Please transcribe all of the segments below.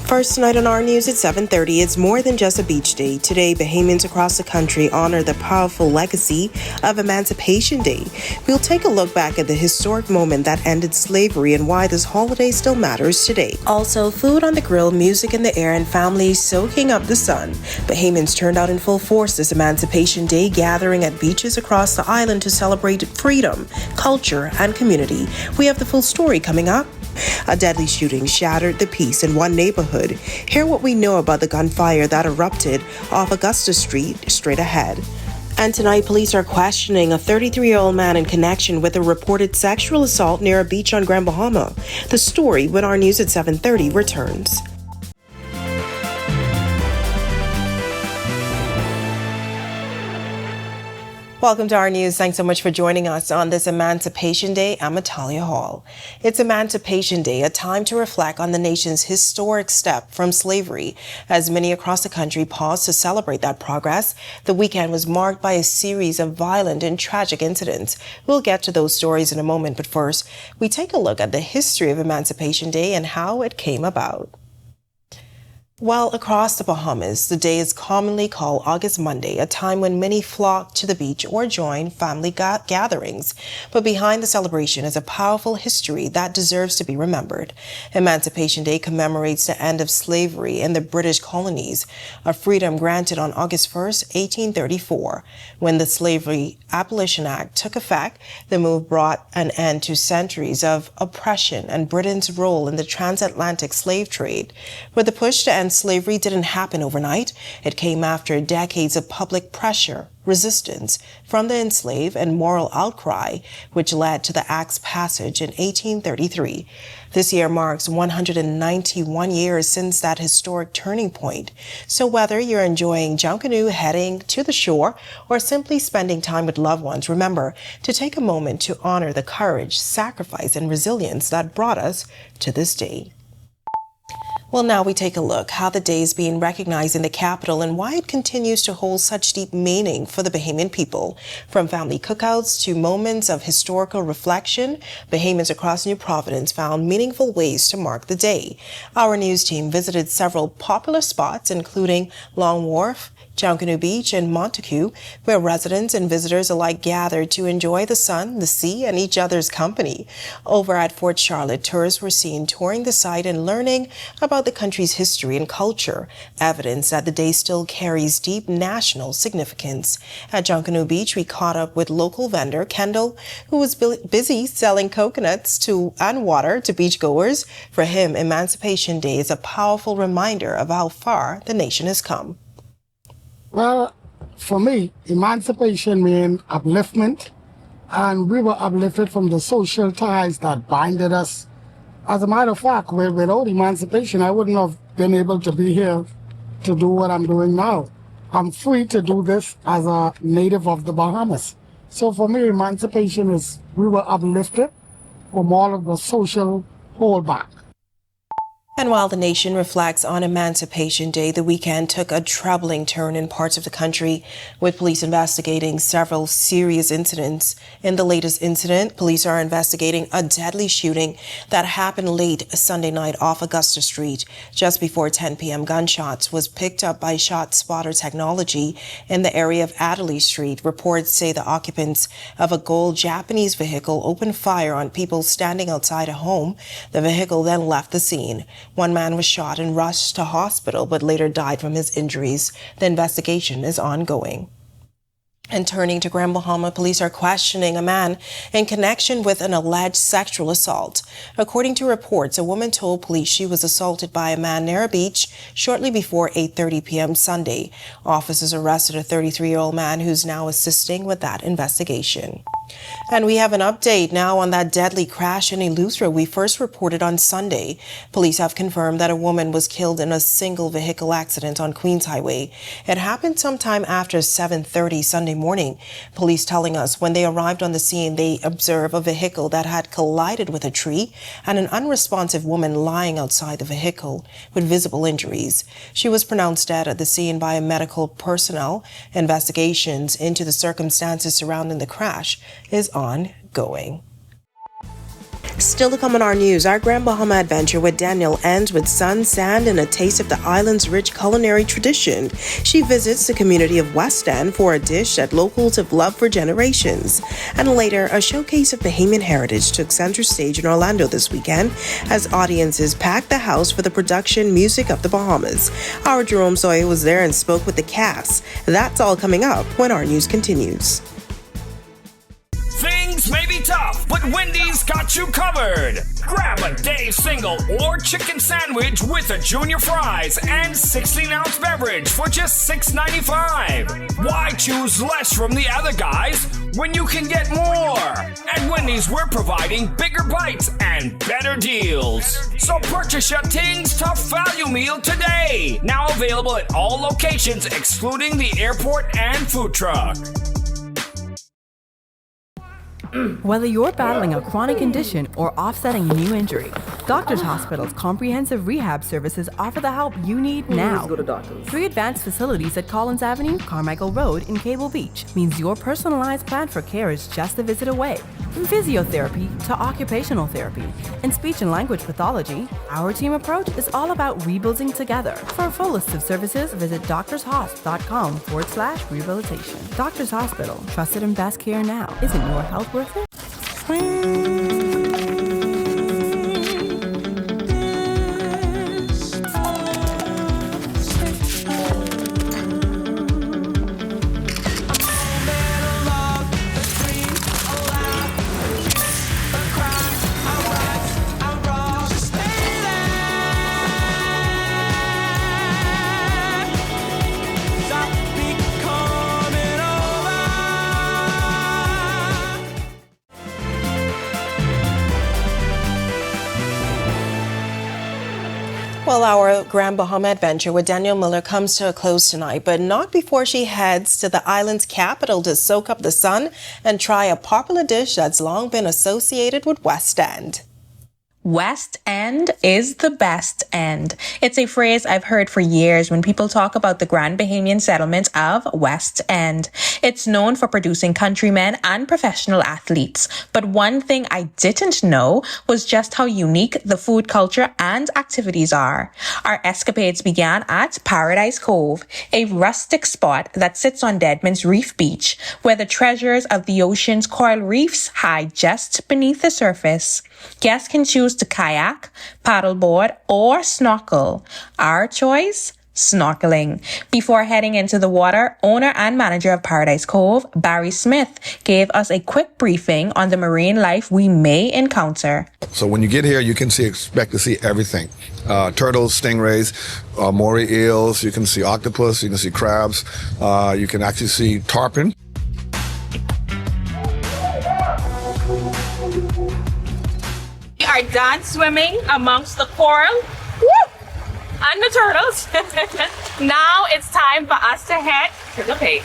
First tonight on our news at 7:30, it's more than just a beach day. Today, Bahamians across the country honor the powerful legacy of Emancipation Day. We'll take a look back at the historic moment that ended slavery and why this holiday still matters today. Also, food on the grill, music in the air, and families soaking up the sun. Bahamians turned out in full force this Emancipation Day, gathering at beaches across the island to celebrate freedom, culture, and community. We have the full story coming up. A deadly shooting shattered the peace in one neighborhood. Hear what we know about the gunfire that erupted off Augusta Street straight ahead. And tonight, police are questioning a 33-year-old man in connection with a reported sexual assault near a beach on Grand Bahama. The story when our news at 7:30 returns. Welcome to our news. Thanks so much for joining us on this Emancipation Day. I'm Natalia Hall. It's Emancipation Day, a time to reflect on the nation's historic step from slavery. As many across the country pause to celebrate that progress, the weekend was marked by a series of violent and tragic incidents. We'll get to those stories in a moment, but first, we take a look at the history of Emancipation Day and how it came about. Well, across the Bahamas, the day is commonly called August Monday, a time when many flock to the beach or join family gatherings. But behind the celebration is a powerful history that deserves to be remembered. Emancipation Day commemorates the end of slavery in the British colonies, a freedom granted on August 1st, 1834. When the Slavery Abolition Act took effect, the move brought an end to centuries of oppression and Britain's role in the transatlantic slave trade. But the push to end slavery didn't happen overnight. It came after decades of public pressure, resistance from the enslaved, and moral outcry, which led to the Act's passage in 1833. This year marks 191 years since that historic turning point. So whether you're enjoying junk canoe heading to the shore or simply spending time with loved ones, remember to take a moment to honor the courage, sacrifice, and resilience that brought us to this day. Well, now we take a look how the day is being recognized in the capital and why it continues to hold such deep meaning for the Bahamian people. From family cookouts to moments of historical reflection, Bahamians across New Providence found meaningful ways to mark the day. Our news team visited several popular spots, including Long Wharf, Junkanoo Beach, and Montague, where residents and visitors alike gathered to enjoy the sun, the sea, and each other's company. Over at Fort Charlotte, tourists were seen touring the site and learning about the country's history and culture, evidence that the day still carries deep national significance. At Junkanoo Beach, we caught up with local vendor Kendall, who was busy selling coconuts and water to beachgoers. For him, Emancipation Day is a powerful reminder of how far the nation has come. Well, for me, emancipation means upliftment, and we were uplifted from the social ties that binded us. As a matter of fact, without emancipation, I wouldn't have been able to be here to do what I'm doing now. I'm free to do this as a native of the Bahamas. So for me, emancipation is we were uplifted from all of the social holdback. And while the nation reflects on Emancipation Day, the weekend took a troubling turn in parts of the country, with police investigating several serious incidents. In the latest incident, police are investigating a deadly shooting that happened late Sunday night off Augusta Street. Just before 10 p.m., gunshots was picked up by shot spotter technology in the area of Adderley Street. Reports say the occupants of a gold Japanese vehicle opened fire on people standing outside a home. The vehicle then left the scene. One man was shot and rushed to hospital, but later died from his injuries. The investigation is ongoing. And turning to Grand Bahama, police are questioning a man in connection with an alleged sexual assault. According to reports, a woman told police she was assaulted by a man near a beach shortly before 8:30 p.m. Sunday. Officers arrested a 33-year-old man who's now assisting with that investigation. And we have an update now on that deadly crash in Eleuthera we first reported on Sunday. Police have confirmed that a woman was killed in a single vehicle accident on Queens Highway. It happened sometime after 7:30 Sunday morning. Police telling us when they arrived on the scene, they observed a vehicle that had collided with a tree and an unresponsive woman lying outside the vehicle with visible injuries. She was pronounced dead at the scene by medical personnel. Investigations into the circumstances surrounding the crash is ongoing. Still to come on our news, our Grand Bahama adventure with Daniel ends with sun, sand, and a taste of the island's rich culinary tradition. She visits the community of West End for a dish that locals have loved for generations. And later, a showcase of Bahamian heritage took center stage in Orlando this weekend as audiences packed the house for the production Music of the Bahamas. Our Jerome Sawyer was there and spoke with the cast. That's all coming up when our news continues. Things may be tough, but Wendy's got you covered. Grab a day single or chicken sandwich with a junior fries and 16-ounce beverage for just $6.95. Why choose less from the other guys when you can get more? At Wendy's, we're providing bigger bites and better deals. So purchase your Tings Tough Value Meal today. Now available at all locations excluding the airport and food truck. Whether you're battling a chronic condition or offsetting a new injury, Doctors Hospital's comprehensive rehab services offer the help you need now. Go to doctors. 3 advanced facilities at Collins Avenue, Carmichael Road, and Cable Beach means your personalized plan for care is just a visit away. From physiotherapy to occupational therapy and speech and language pathology, our team approach is all about rebuilding together. For a full list of services, visit doctorshosp.com/rehabilitation. Doctors Hospital, trusted and best care now. Isn't your health worth it? Well, our Grand Bahama adventure with Danielle Miller comes to a close tonight, but not before she heads to the island's capital to soak up the sun and try a popular dish that's long been associated with West End. West End is the best end. It's a phrase I've heard for years when people talk about the Grand Bahamian settlement of West End. It's known for producing countrymen and professional athletes. But one thing I didn't know was just how unique the food culture and activities are. Our escapades began at Paradise Cove, a rustic spot that sits on Deadman's Reef Beach, where the treasures of the ocean's coral reefs hide just beneath the surface. Guests can choose to kayak, paddleboard, or snorkel. Our choice? Snorkeling. Before heading into the water, owner and manager of Paradise Cove, Barry Smith, gave us a quick briefing on the marine life we may encounter. So when you get here, you can expect to see everything. Turtles, stingrays, moray eels, you can see octopus, you can see crabs, you can actually see tarpon. We are done swimming amongst the coral and the turtles. Now it's time for us to head to the pig.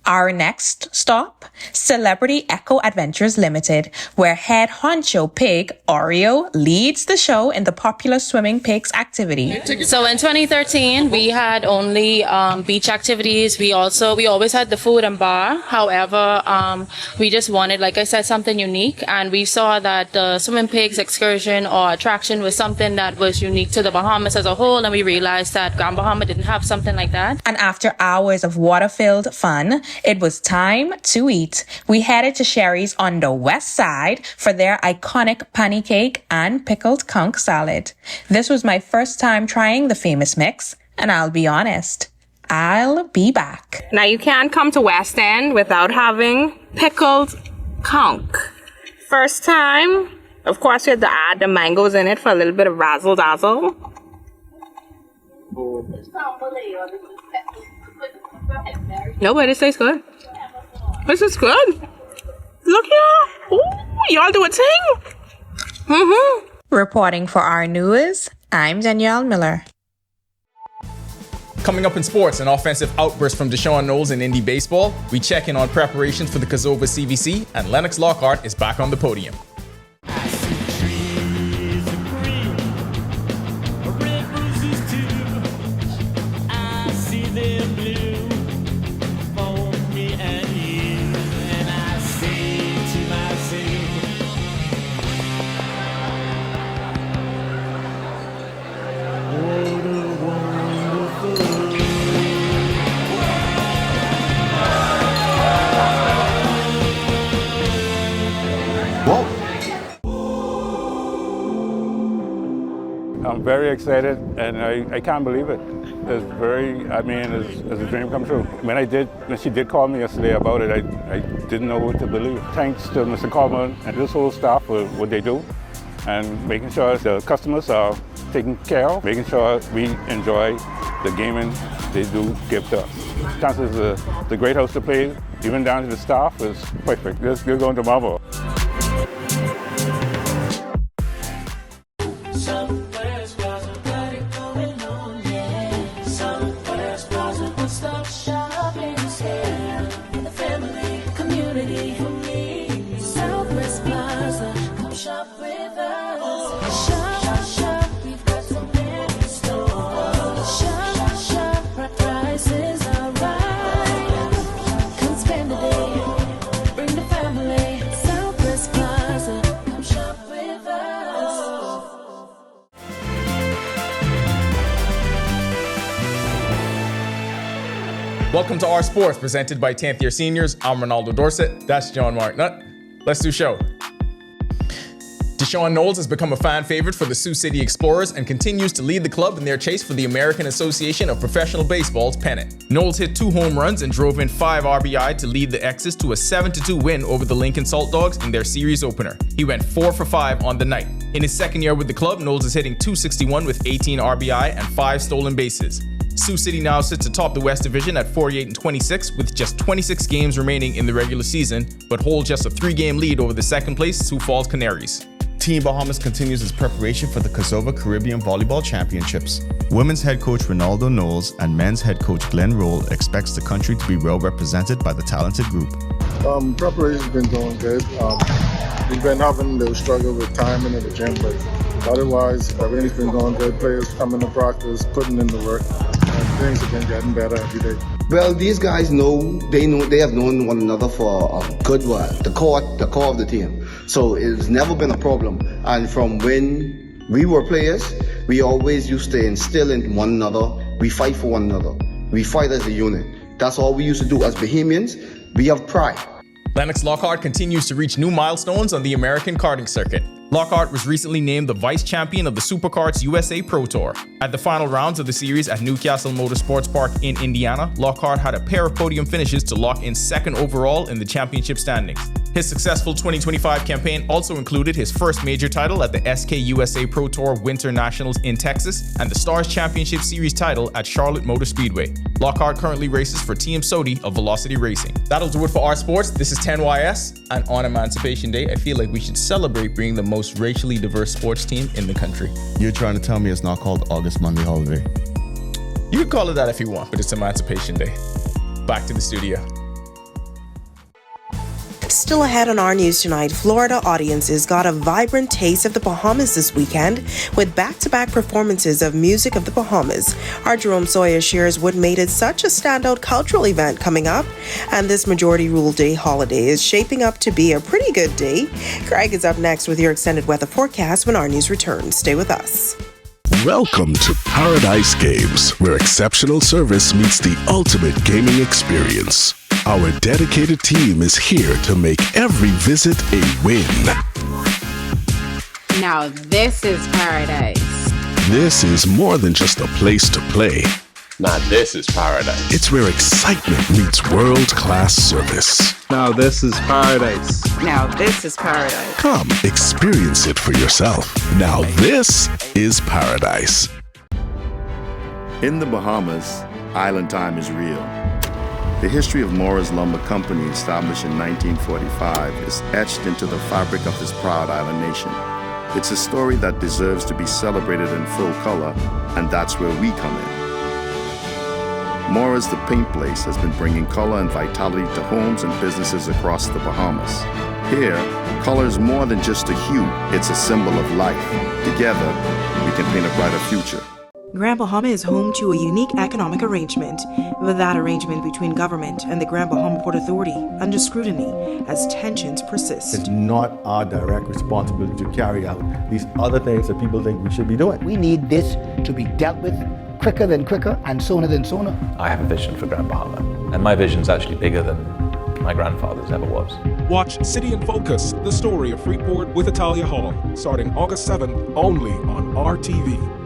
Our next stop, Celebrity Echo Adventures Limited, where head honcho pig Oreo leads the show in the popular swimming pigs activity. So in 2013, we had only beach activities. We always had the food and bar. However, we just wanted, like I said, something unique. And we saw that the swimming pigs excursion or attraction was something that was unique to the Bahamas as a whole. And we realized that Grand Bahama didn't have something like that. And after hours of water-filled fun, it was time to eat. We headed to Sherry's on the west side for their iconic panny cake and pickled conch salad. This was my first time trying the famous mix, and I'll be honest, I'll be back. Now you can't come to West End without having pickled conch. First time, of course, we had to add the mangoes in it for a little bit of razzle dazzle. No, but it tastes good. This is good. Look here. Ooh, y'all do a thing. Reporting for our news, I'm Danielle Miller. Coming up in sports, an offensive outburst from Deshaun Knowles in Indy baseball. We check in on preparations for the Kazova CVC, and Lennox Lockhart is back on the podium. very excited, and I can't believe it. It's it's a dream come true. When she did call me yesterday about it, I didn't know what to believe. Thanks to Mr. Coleman and this whole staff for what they do, and making sure the customers are taken care of, making sure we enjoy the gaming they do give to us. Chances is the great house to play, even down to the staff, is perfect. They're going to marvel. Welcome to Our Sports, presented by 10th Year Seniors. I'm Ronaldo Dorset. That's John Marknut. Let's do show. Deshaun Knowles has become a fan favorite for the Sioux City Explorers and continues to lead the club in their chase for the American Association of Professional Baseball's pennant. Knowles hit 2 home runs and drove in 5 RBI to lead the X's to a 7-2 win over the Lincoln Salt Dogs in their series opener. He went 4 for 5 on the night. In his second year with the club, Knowles is hitting .261 with 18 RBI and 5 stolen bases. Sioux City now sits atop the West Division at 48-26 with just 26 games remaining in the regular season, but hold just a 3-game lead over the second place Sioux Falls Canaries. Team Bahamas continues its preparation for the Kosovo Caribbean Volleyball Championships. Women's head coach Ronaldo Knowles and men's head coach Glenn Roll expects the country to be well represented by the talented group. Preparation's been going good. We've been having a little struggle with timing in the gym, but otherwise everything's been going good. Players coming to practice, putting in the work, and things have been getting better every day. Well, these guys they have known one another for a good while. The core of the team. So it's never been a problem. And from when we were players, we always used to instill in one another. We fight for one another. We fight as a unit. That's all we used to do as Bahamians. We have pride. Lennox Lockhart continues to reach new milestones on the American karting circuit. Lockhart was recently named the vice champion of the Superkarts USA Pro Tour. At the final rounds of the series at Newcastle Motorsports Park in Indiana, Lockhart had a pair of podium finishes to lock in second overall in the championship standings. His successful 2025 campaign also included his first major title at the SK USA Pro Tour Winter Nationals in Texas and the Stars Championship Series title at Charlotte Motor Speedway. Lockhart currently races for Team Sodi of Velocity Racing. That'll do it for Our Sports. This is 10YS, and on Emancipation Day, I feel like we should celebrate being the most racially diverse sports team in the country. You're trying to tell me it's not called August Monday holiday? You can call it that if you want, but it's Emancipation Day. Back to the studio. Still ahead on our news tonight, Florida audiences got a vibrant taste of the Bahamas this weekend with back-to-back performances of music of the Bahamas. Our Jerome Sawyer shares what made it such a standout cultural event coming up, and this Majority Rule Day holiday is shaping up to be a pretty good day. Craig is up next with your extended weather forecast when our news returns. Stay with us. Welcome to Paradise Games, where exceptional service meets the ultimate gaming experience. Our dedicated team is here to make every visit a win. Now this is paradise. This is more than just a place to play. Now this is paradise. It's where excitement meets world-class service. Now this is paradise. Now this is paradise. Come, experience it for yourself. Now this is paradise. In the Bahamas, island time is real. The history of Morris Lumber Company, established in 1945, is etched into the fabric of this proud island nation. It's a story that deserves to be celebrated in full color, and that's where we come in. Morris the Paint Place has been bringing color and vitality to homes and businesses across the Bahamas. Here, color is more than just a hue, it's a symbol of life. Together, we can paint a brighter future. Grand Bahama is home to a unique economic arrangement, with that arrangement between government and the Grand Bahama Port Authority under scrutiny as tensions persist. It's not our direct responsibility to carry out these other things that people think we should be doing. We need this to be dealt with quicker than quicker and sooner than sooner. I have a vision for Grand Bahama, and my vision's actually bigger than my grandfather's ever was. Watch City in Focus, the story of Freeport with Italia Hall, starting August 7th only on RTV.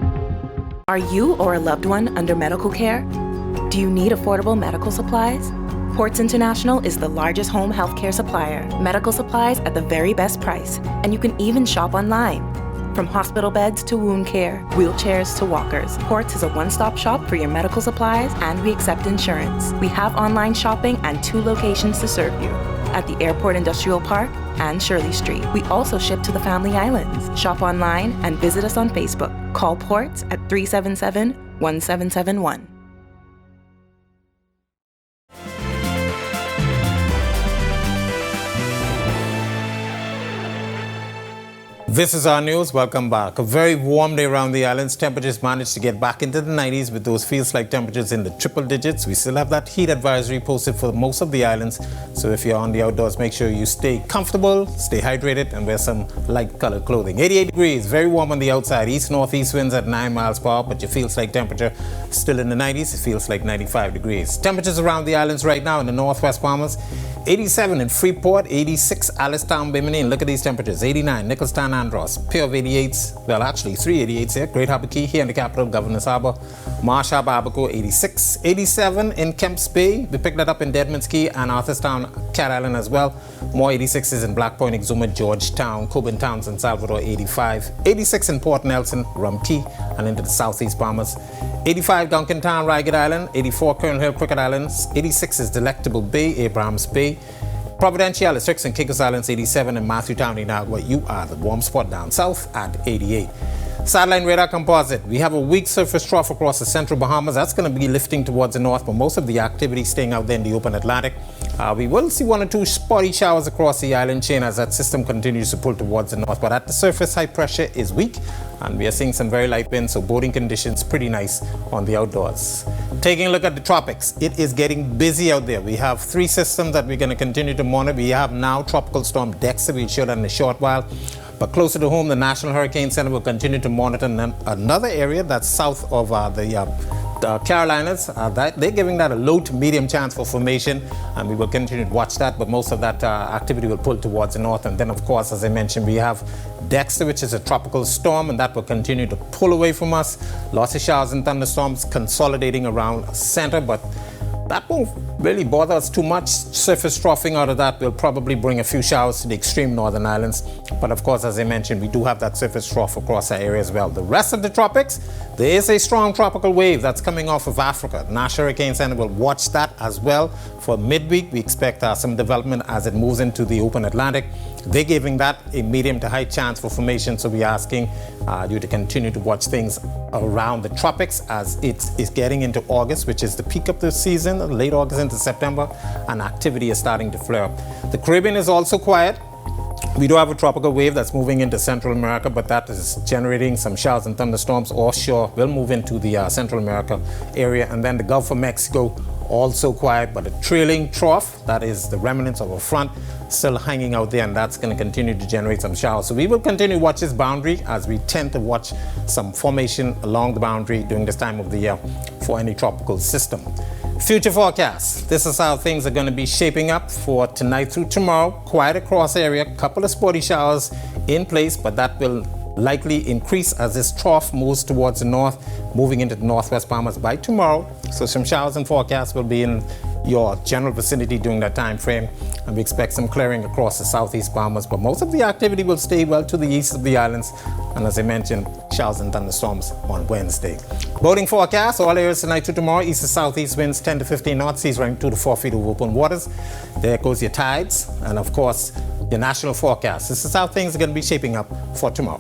Are you or a loved one under medical care? Do you need affordable medical supplies? Ports International is the largest home healthcare supplier. Medical supplies at the very best price, and you can even shop online. From hospital beds to wound care, wheelchairs to walkers, Ports is a one-stop shop for your medical supplies, and we accept insurance. We have online shopping and 2 locations to serve you, at the Airport Industrial Park and Shirley Street. We also ship to the Family Islands. Shop online and visit us on Facebook. Call Ports at 377-1771. This is our news. Welcome back. A very warm day around the islands. Temperatures managed to get back into the 90s with those feels-like temperatures in the triple digits. We still have that heat advisory posted for most of the islands. So if you're on the outdoors, make sure you stay comfortable, stay hydrated, and wear some light-colored clothing. 88 degrees, very warm on the outside. East-northeast winds at 9 miles per hour, but your feels-like temperature still in the 90s. It feels like 95 degrees. Temperatures around the islands right now in the northwest Bahamas. 87 in Freeport, 86 Alistown, Bimini, and look at these temperatures. 89 Nicholstown, Andros, pair of 88s, well actually 3 88s here. Great Harbour Key here in the capital, Governor's Harbour. Marsh Harbour, Abaco, 86. 87 in Kemps Bay, we picked that up in Deadman's Key and Arthurstown, Cat Island as well. More 86s in Black Point, Exuma, Georgetown, Coburn Towns, and Salvador, 85. 86 in Port Nelson, Rum Key, and into the southeast Bahamas. 85 Duncantown, Ragged Island. 84 Colonel Hill, Crooked Islands. 86 is Delectable Bay, Abrahams Bay. Providencial, Tricks and Kinkers Islands, 87, and Matthewtown, Inagua. You are the warm spot down south at 88. Satellite radar composite. We have a weak surface trough across the central Bahamas. That's going to be lifting towards the north, but most of the activity staying out there in the open Atlantic. We will see 1 or 2 spotty showers across the island chain as that system continues to pull towards the north. But at the surface, high pressure is weak, and we are seeing some very light winds, so boating conditions pretty nice on the outdoors. Taking a look at the tropics, it is getting busy out there. We have 3 systems that we're going to continue to monitor. We have now Tropical Storm Dexter. We'll show that in a short while. But closer to home, the National Hurricane Center will continue to monitor another area that's south of the Carolinas. They're giving that a low to medium chance for formation, and we will continue to watch that, but most of that activity will pull towards the north. And then, of course, as I mentioned, we have Dexter, which is a tropical storm, and that will continue to pull away from us. Lots of showers and thunderstorms consolidating around center, but that won't really bother us too much. Surface troughing out of that will probably bring a few showers to the extreme northern islands. But of course, as I mentioned, we do have that surface trough across our area as well. The rest of the tropics, there is a strong tropical wave that's coming off of Africa. The National Hurricane Center will watch that as well. For midweek, we expect some development as it moves into the open Atlantic. They're giving that a medium to high chance for formation, so we're asking you to continue to watch things around the tropics as it is getting into August, which is the peak of the season, late August into September, and activity is starting to flare up. The Caribbean is also quiet. We do have a tropical wave that's moving into Central America, but that is generating some showers and thunderstorms offshore. We'll move into the Central America area, and then the Gulf of Mexico, also quiet, but a trailing trough, that is the remnants of a front, still hanging out there, and that's going to continue to generate some showers. So we will continue to watch this boundary as we tend to watch some formation along the boundary during this time of the year for any tropical system. Future forecast. This is how things are going to be shaping up for tonight through tomorrow. Quiet across area, couple of spotty showers in place, but that will likely increase as this trough moves towards the north, moving into the northwest Bahamas by tomorrow. So some showers and forecasts will be in your general vicinity during that time frame, and we expect some clearing across the southeast Bahamas, but most of the activity will stay well to the east of the islands, and as I mentioned, showers and thunderstorms on Wednesday. Boating forecast, all areas tonight to tomorrow, east to southeast winds 10 to 15 knots, seas running 2 to 4 feet over open waters. There goes your tides, and of course your national forecast. This is how things are going to be shaping up for tomorrow.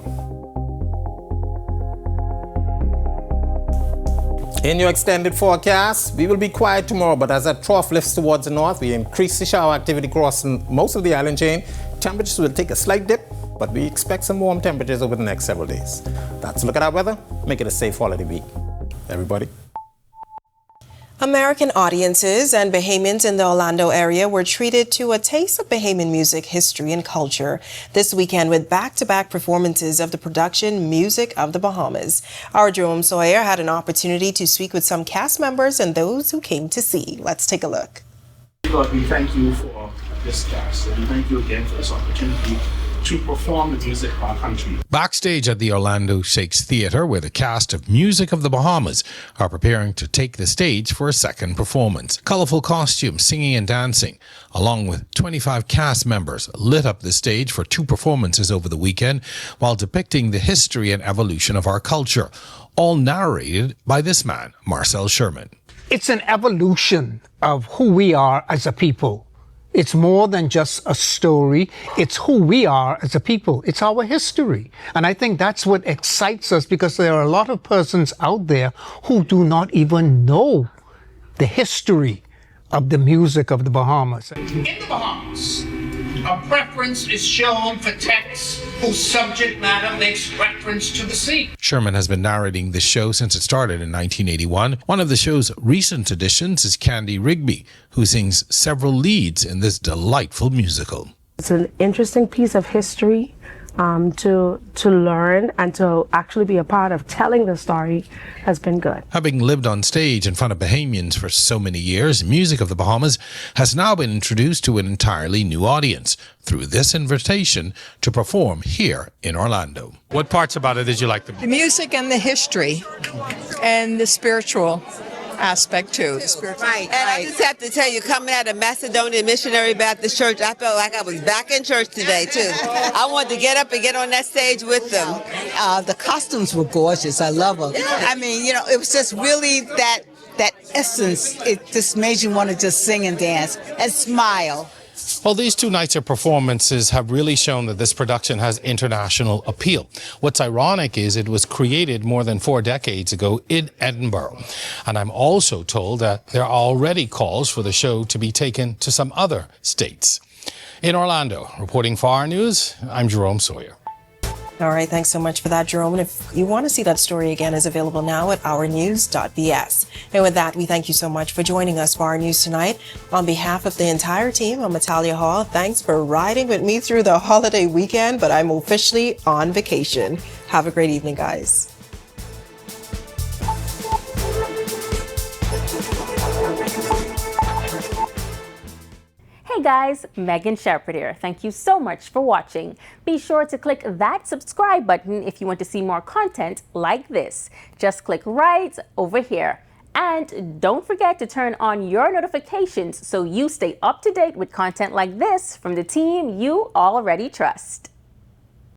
In your extended forecast, we will be quiet tomorrow, but as that trough lifts towards the north, we increase the shower activity across most of the island chain. Temperatures will take a slight dip, but we expect some warm temperatures over the next several days. That's a look at our weather. Make it a safe holiday week. Everybody. American audiences and Bahamians in the Orlando area were treated to a taste of Bahamian music, history, and culture this weekend with back-to-back performances of the production Music of the Bahamas. Our Jerome Sawyer had an opportunity to speak with some cast members and those who came to see. Let's take a look. Lord, we thank you for this cast, and we thank you again for this opportunity to perform the music of our country. Backstage at the Orlando Shakes Theatre, where the cast of Music of the Bahamas are preparing to take the stage for a second performance. Colorful costumes, singing and dancing, along with 25 cast members, lit up the stage for 2 performances over the weekend while depicting the history and evolution of our culture, all narrated by this man, Marcel Sherman. It's an evolution of who we are as a people. It's more than just a story. It's who we are as a people. It's our history. And I think that's what excites us, because there are a lot of persons out there who do not even know the history of the music of the Bahamas. In the Bahamas, a preference is shown for texts whose subject matter makes reference to the sea. Sherman has been narrating this show since it started in 1981. One of the show's recent additions is Candy Rigby, who sings several leads in this delightful musical. It's an interesting piece of history to learn, and to actually be a part of telling the story has been good. Having lived on stage in front of Bahamians for so many years, Music of the Bahamas has now been introduced to an entirely new audience through this invitation to perform here in Orlando. What parts about it did you like the most? The music and the history and the spiritual aspect too. Right. And I just have to tell you, coming out of Macedonian Missionary Baptist Church, I felt like I was back in church today too. I wanted to get up and get on that stage with them. The costumes were gorgeous. I love them. I mean, you know, it was just really that essence. It just made you want to just sing and dance and smile. Well, these 2 nights of performances have really shown that this production has international appeal. What's ironic is it was created more than 4 decades ago in Edinburgh. And I'm also told that there are already calls for the show to be taken to some other states. In Orlando, reporting for Our News, I'm Jerome Sawyer. All right, thanks so much for that, Jerome. And if you want to see that story again, it's available now at ournews.bs. And with that, we thank you so much for joining us for Our News tonight. On behalf of the entire team, I'm Natalia Hall. Thanks for riding with me through the holiday weekend, but I'm officially on vacation. Have a great evening, guys. Hey guys, Megan Shepherd here. Thank you so much for watching. Be sure to click that subscribe button if you want to see more content like this. Just click right over here. And don't forget to turn on your notifications so you stay up to date with content like this from the team you already trust.